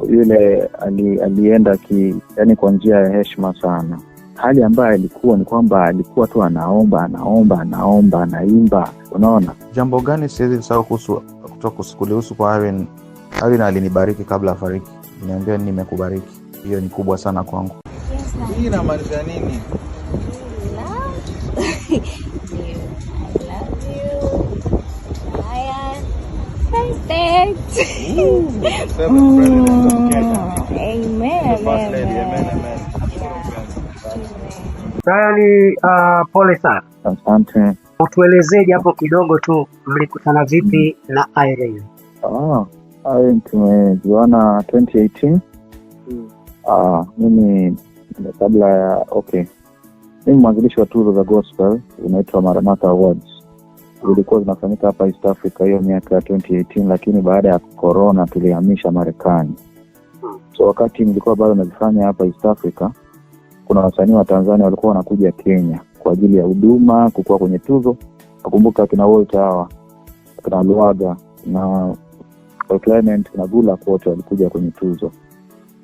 Yule alienda yani kwa njia ya heshima sana. Hali ambayo alikuwa ni kwamba alikuwa tu anaomba, anaimba, unaona. Jambo gani siwezi sahau kuhusu kwa Irene? Irene alinibariki kabla afariki. Niambia nimekubariki. Hiyo ni kubwa sana kwangu. Hii inamaanisha nini? Brian, pole sana. Asante. Utuelezee japo kidogo tu, mlikutana vipi na Irene? Irene tumejuana 2018. Mimi kabla ya mimi mwanzilishi wa tuzo za gospel unaitwa Maranatha Awards. Zilikuwa zinafanyika hapa East Africa hiyo miaka 2018, lakini baada ya corona tulihamisha Marekani. So wakati nilikuwa bado nazifanya hapa East Africa, kuna wasanii wa Tanzania walikuwa wanakuja Kenya kwa ajili ya huduma, kukua kwenye tuzo. Nakumbuka kina Walter hawa, kina Luaga na Clement na Gula wote walikuja kwenye tuzo.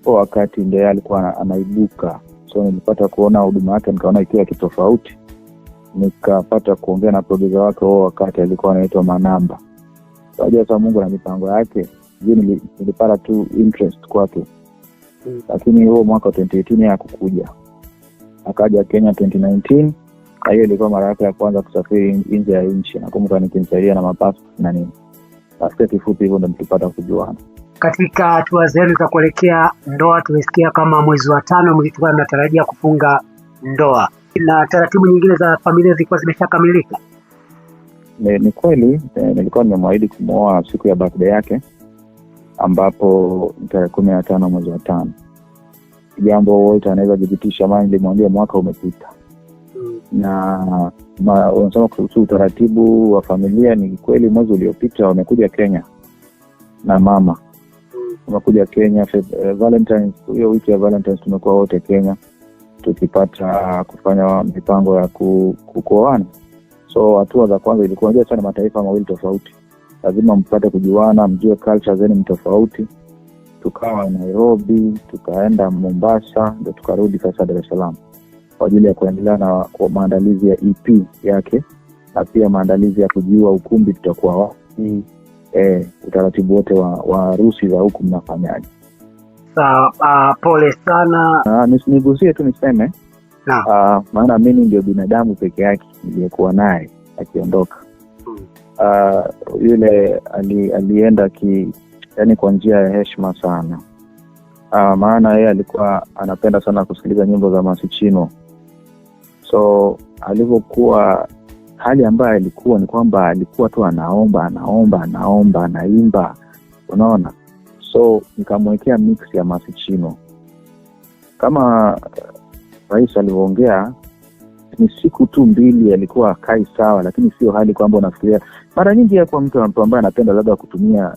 Kwa wakati ndiye alikuwa anaibuka. So nilipata kuona huduma yake, nikaona ikiwa kitofauti. Nikapata kuongea na producer wake wakati alikuwa anaitwa Manamba. Sasa Mungu na mipango yake, nilipata tu interest kwake. Lakini huo mwaka 2018 hakukuja. Akaja Kenya 2019. Hiyo ilikuwa mara yake ya kwanza kusafiri nje ya nchi. Nakumbuka nikimsaidia na mapasi na nini. Basi kifupi hivyo ndio tulipata kujuana. Katika hatua zenu za kuelekea ndoa, tumesikia kama mwezi wa 5 mlikuwa mnatarajia kufunga ndoa. Na taratibu nyingine za familia zilikuwa zimeshakamilika? Ni kweli, nilikuwa nimemwahidi kumwoa siku ya birthday yake, ambapo tarehe 15 mwezi wa 5. Jambo wote anaweza kudhibitisha, maana nilimwambia mwaka umepita. Na wanasema kuhusu utaratibu wa familia, ni kweli mwezi uliopita wamekuja Kenya na mama. Wamekuja Kenya Valentine's, hiyo wiki ya Valentine's tumekuwa wote Kenya tukipata kufanya mipango ya kuoana. So hatua za kwanza ilikuwa nje sana, mataifa mawili tofauti. Lazima mpate kujuana, mjue culture zenu tofauti. Tukawa Nairobi, tukaenda Mombasa, ndio tukarudi sasa Dar es Salaam kwa ajili ya kuendelea na maandalizi ya EP yake, na pia maandalizi ya kujua ukumbi tutakuwa wapi, utaratibu wote wa harusi za huku mnafanyaje. Pole sana. Nigusie tu niseme, maana mimi ndio binadamu peke yake niliyekuwa naye akiondoka. Yule alienda yani kwa njia ya heshima sana. Maana yeye alikuwa anapenda sana kusikiliza nyimbo za Masichino. So alivyokuwa, hali ambayo alikuwa ni kwamba alikuwa tu anaomba, anaimba, unaona. So nikamwekea mix ya Masichino. Kama rais alivyoongea, ni siku tu 2 alikuwa kai sawa, lakini sio hali kwamba unafikiria. Mara nyingi ya kwa mtu ambaye anapenda labda kutumia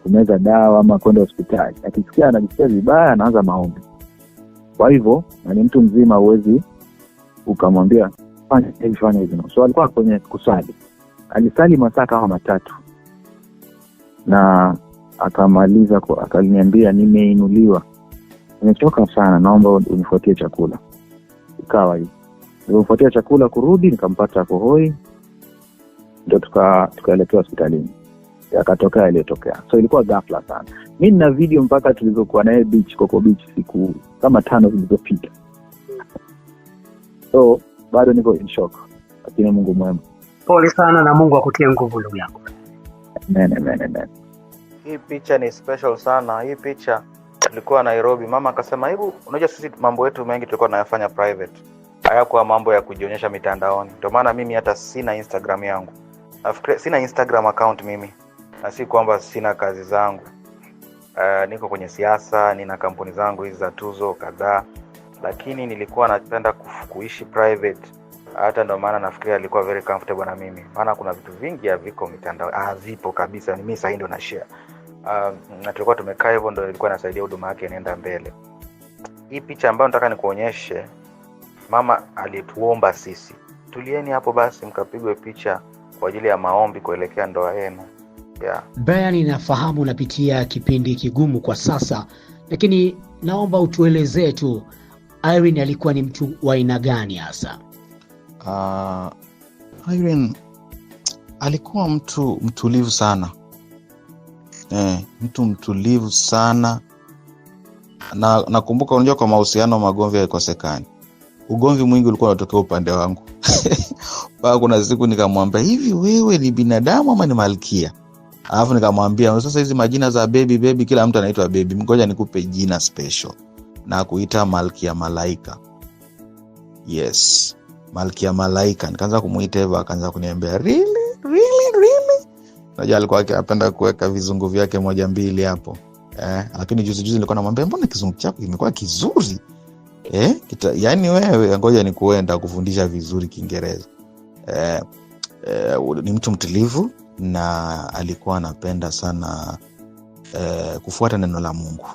kumeza dawa ama kwenda hospitali, akisikia anajisikia vibaya anaanza maombi. Kwa hivyo ni mtu mzima, uwezi ukamwambia fanya hivi. So alikuwa kwenye kusali. Alisali masaa kama 3. Na akamaliza akaniambia, nimeinuliwa, nimechoka sana, naomba unifuatie chakula. Ikawa hivi. Nilipofuatia chakula kurudi, nikampata Kohoi, ndio tukaelekea hospitalini. Yakatokea yaliyotokea. So ilikuwa ghafla sana. Mimi nina video mpaka tulizokuwa naye Coco Beach siku kama 5 zilizopita. So bado niko in shock, lakini Mungu mwema. Pole sana na Mungu akutie nguvu ndugu yangu. Amen. Hii picha ni special sana. Hii picha tulikuwa Nairobi. Mama akasema, "Hebu unajua sisi mambo yetu mengi tulikuwa tunayafanya private. Hayakuwa mambo ya kujionyesha mitandaoni." Ndio maana mimi hata sina Instagram yangu. Nafikiri sina Instagram account mimi. Na si kwamba sina kazi zangu. Niko kwenye siasa, nina kampuni zangu hizi za tuzo kadhaa, lakini nilikuwa napenda kuishi private. Hata ndio maana nafikiri alikuwa very comfortable na mimi. Maana kuna vitu vingi haviko mitandao, havipo kabisa. Mimi sasa ndio na share. Na tulikuwa tumekaa hivyo, ndio ilikuwa inasaidia huduma yake inaenda mbele. Hii picha ambayo nataka nikuonyeshe, mama alituomba sisi, tulieni hapo basi mkapigwe picha kwa ajili ya maombi kuelekea ndoa yenu. Yeah. Brian, nafahamu unapitia kipindi kigumu kwa sasa, lakini naomba utuelezee tu Irene alikuwa ni mtu wa aina gani hasa? Irene alikuwa mtu mtulivu sana. Mtu mtulivu sana. Na nakumbuka unajua kwa mahusiano magomvi haikosekani. Ugomvi mwingi ulikuwa unatokea upande wangu. Bado kuna siku nikamwambia, hivi wewe ni binadamu ama ni malkia? Alafu nikamwambia, sasa hizi majina za baby kila mtu anaitwa baby. Ngoja nikupe jina special. Na kuita Malkia Malaika. Yes. Malkia Malaika. Nikaanza kumuita hivyo, akaanza kuniambia, really? Unajua alikuwa akipenda kuweka vizungu vyake moja mbili hapo. Lakini juzi nilikuwa namwambia, mbona kizungu chako kimekuwa kizuri? Yaani wewe ngoja nikuenda kufundisha vizuri Kiingereza. Ni mtu mtulivu na alikuwa anapenda sana kufuata neno la Mungu.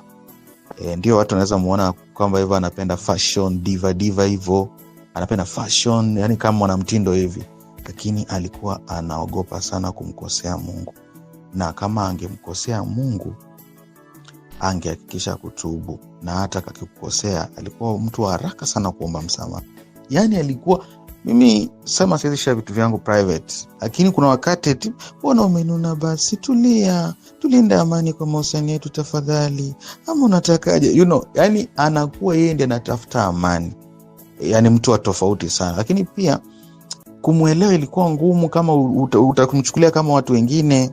Ndio watu wanaweza muona kwamba hivyo anapenda fashion, diva hivyo, anapenda fashion, yani kama mwanamtindo hivi, lakini alikuwa anaogopa sana kumkosea Mungu. Na kama angemkosea Mungu angehakikisha kutubu, na hata akikukosea alikuwa mtu wa haraka sana kuomba msamaha. Yani alikuwa, mimi sema siwezi share vitu vyangu private, lakini kuna wakati bwana umenuna, basi tulinda amani kwa mahusiano yetu tafadhali, ama unatakaje, yani anakuwa yeye ndiye anatafuta amani. Yani mtu wa tofauti sana, lakini pia kumuelewa ilikuwa ngumu kama utakumchukulia kama watu wengine.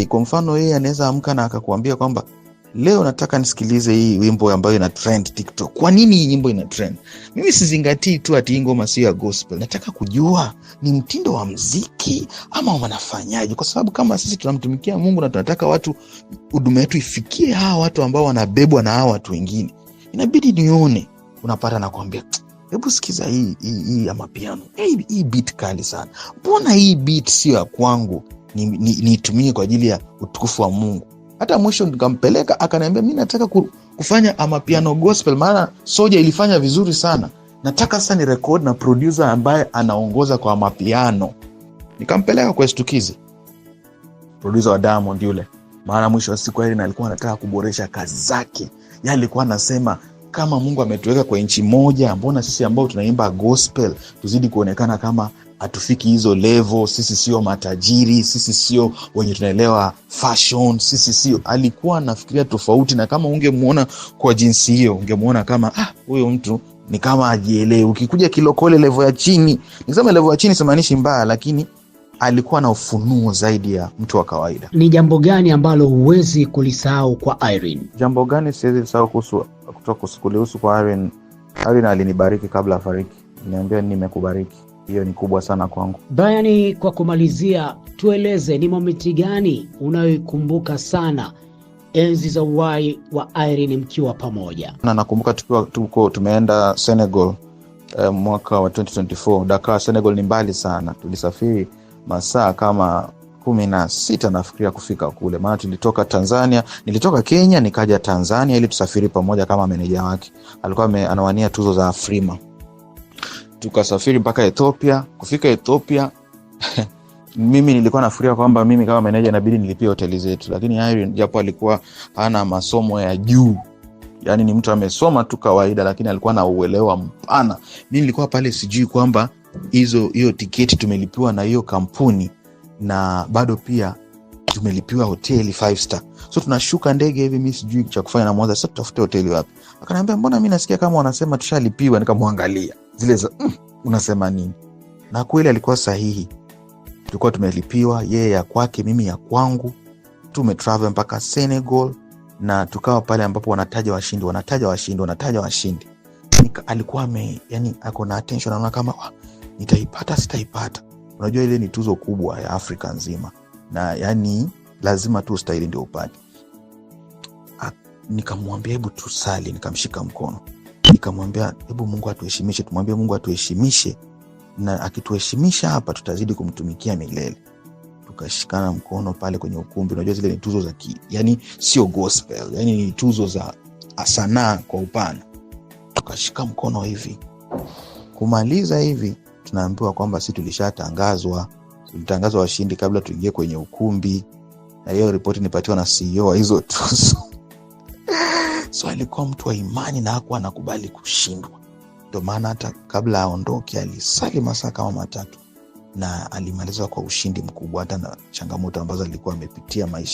Kwa mfano yeye anaweza amka na akakwambia kwamba leo nataka nisikilize hii wimbo ambayo ina trend TikTok. Kwa nini hii wimbo ina trend? Mimi sizingatii tu ati ngoma sio ya gospel. Nataka kujua ni mtindo wa muziki ama wanafanyaje, kwa sababu kama sisi tunamtumikia Mungu na tunataka watu, huduma yetu ifikie hawa watu ambao wanabebwa na hawa watu wengine, inabidi nione. Unapata na kuambia, hebu sikiza hii ya mapiano. Hii beat kali sana. Mbona hii beat sio ya kwangu? Niitumie kwa ajili ya utukufu wa Mungu. Hata mwisho nikampeleka akaniambia, mimi nataka kufanya amapiano gospel, maana Soja ilifanya vizuri sana. Nataka sasa ni record na producer ambaye anaongoza kwa amapiano. Nikampeleka kwa Stukizi, producer wa Diamond yule. Maana mwisho wa siku yeye alikuwa anataka kuboresha kazi zake. Yeye alikuwa anasema, kama Mungu ametuweka kwa nchi moja, mbona sisi ambao tunaimba gospel tuzidi kuonekana kama hatufiki hizo level? Sisi sio matajiri, sisi sio wenye tunaelewa fashion, sisi sio. Alikuwa anafikiria tofauti, na kama ungemuona kwa jinsi hiyo, ungemuona kama huyo mtu ni kama ajielewi. Ukikuja kilokole level ya chini, nisema level ya chini simaanishi mbaya, lakini alikuwa na ufunuo zaidi ya mtu wa kawaida. Ni jambo gani ambalo huwezi kulisahau kwa Irene? Jambo gani siwezi kusahau kuhusu kwa Irene? Irene alinibariki kabla afariki. Niambia nimekubariki. Hiyo ni kubwa sana kwangu. Brian, kwa kumalizia, tueleze ni momenti gani unayoikumbuka sana enzi za uhai wa Irene mkiwa pamoja? Na nakumbuka tumeenda Senegal mwaka wa 2024. Dakar, Senegal ni mbali sana. Tulisafiri masaa kama 16 nafikiria kufika kule. Maana nilitoka Kenya nikaja Tanzania ili tusafiri pamoja kama meneja wake. Alikuwa anawania tuzo za Afrima. Tukasafiri mpaka Ethiopia. Kufika Ethiopia mimi nilikuwa nafikiria kwamba mimi kama meneja inabidi nilipie hoteli zetu, lakini Irene japo alikuwa hana masomo ya juu, yani ni mtu amesoma tu kawaida, lakini alikuwa na uelewa mpana. Mimi nilikuwa pale sijui kwamba hiyo tiketi tumelipiwa na hiyo kampuni, na bado pia tumelipiwa hoteli 5 star. So tunashuka ndege hivi, mimi sijui cha kufanya, na mwanza sasa tutafute hoteli wapi. Akaniambia, mbona mimi nasikia kama wanasema tushalipiwa? Nikamwangalia zile za unasema nini? Na kweli alikuwa sahihi. Tulikuwa tumelipiwa, yeye ya kwake, mimi ya kwangu. Tumetravel mpaka Senegal na tukawa pale ambapo wanataja washindi. Alikuwa yani ako na attention, anaona kama nitaipata sitaipata. Unajua ile ni tuzo kubwa ya Afrika nzima, na yani lazima tu style ndio upate. Nikamwambia hebu tusali, nikamshika mkono. Nikamwambia hebu Mungu atuheshimishe, tumwambie Mungu atuheshimishe, na akituheshimisha hapa tutazidi kumtumikia milele. Tukashikana mkono pale kwenye ukumbi. Unajua zile ni tuzo za yani sio gospel, yani ni tuzo za sanaa kwa upana. Tukashika mkono hivi. Kumaliza hivi tunaambiwa kwamba sisi tulitangazwa washindi kabla tuingie kwenye ukumbi. na hiyo ripoti nipatiwa na CEO wa hizo tuzo. So alikuwa mtu wa imani na hakuwa anakubali kushindwa. Ndio maana hata kabla aondoke alisali masaa kama 3 na alimaliza kwa ushindi mkubwa, hata na changamoto ambazo alikuwa amepitia maisha